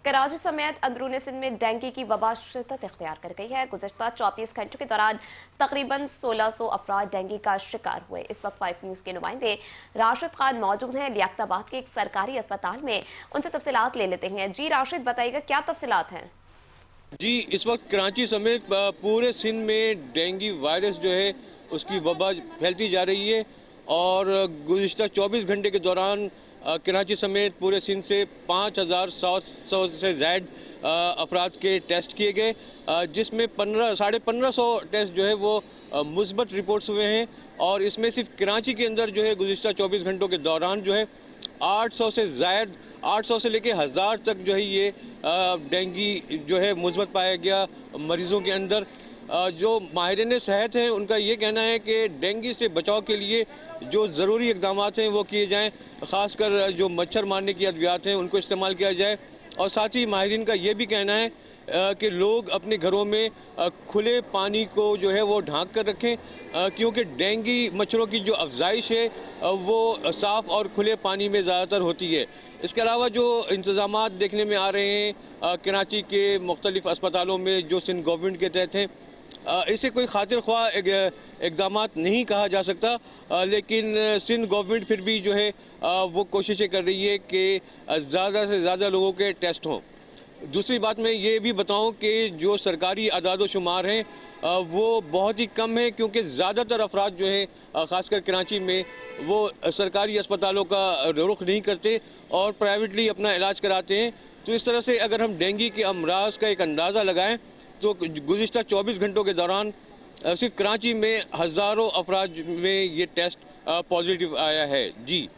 कराची समेत अंदरूनी सिंध में डेंगू की वबा शिद्दत इख्तियार कर गई है। गुज़श्ता 24 घंटों के दौरान तकरीबन 1600 अफराद डेंगू का शिकार हुए। इस वक्त 5 न्यूज़ के नुमाइंदे राशिद खान मौजूद हैं लियाकताबाद के एक सरकारी अस्पताल में। उनसे तफसीलात ले लेते हैं। जी राशिद, बताइएगा क्या तफसीलात हैं? जी, इस वक्त कराची समेत पूरे सिंध में डेंगू वायरस जो है उसकी वबा फैलती जा रही है और गुज़िश्ता 24 घंटे के दौरान कराची समेत पूरे सिंध से 5700 से ज़ायद अफराद के टेस्ट किए गए, जिसमें 1550 टेस्ट जो है वो मुस्बत रिपोर्ट्स हुए हैं। और इसमें सिर्फ कराची के अंदर जो है गुज़िश्ता 24 घंटों के दौरान जो है 800 से ज़ायद 800 से लेके 1000 तक जो है ये डेंगू जो है मुस्बत पाया गया मरीज़ों के अंदर। जो माहिरीन सेहत हैं उनका ये कहना है कि डेंगू से बचाव के लिए जो ज़रूरी इक़दाम हैं वो किए जाएँ, ख़ासकर जो मच्छर मारने की अद्वियात हैं उनको इस्तेमाल किया जाए। और साथ ही माहिरीन का ये भी कहना है कि लोग अपने घरों में खुले पानी को जो है वो ढाँक कर रखें, क्योंकि डेंगू मच्छरों की जो अफजाइश है वो साफ़ और खुले पानी में ज़्यादातर होती है। इसके अलावा जो इंतज़ामात देखने में आ रहे हैं कराची के मुख्तलिफ़ अस्पतालों में जो सिंध गवर्नमेंट के तहत हैं, इसे कोई खातिर ख्वाह इक़दामात नहीं कहा जा सकता, लेकिन सिंध गवर्नमेंट फिर भी जो है वो कोशिशें कर रही है कि ज़्यादा से ज़्यादा लोगों के टेस्ट हों। दूसरी बात मैं ये भी बताऊं कि जो सरकारी आदाद शुमार हैं वो बहुत ही कम है, क्योंकि ज़्यादातर अफराद जो हैं ख़ासकर कराची में वो सरकारी अस्पतालों का रुख नहीं करते और प्राइवेटली अपना इलाज कराते हैं। तो इस तरह से अगर हम डेंगू के अमराज का एक अंदाज़ा लगाएं तो गुज़िश्ता 24 घंटों के दौरान सिर्फ कराची में हज़ारों अफराद में ये टेस्ट पॉजिटिव आया है। जी।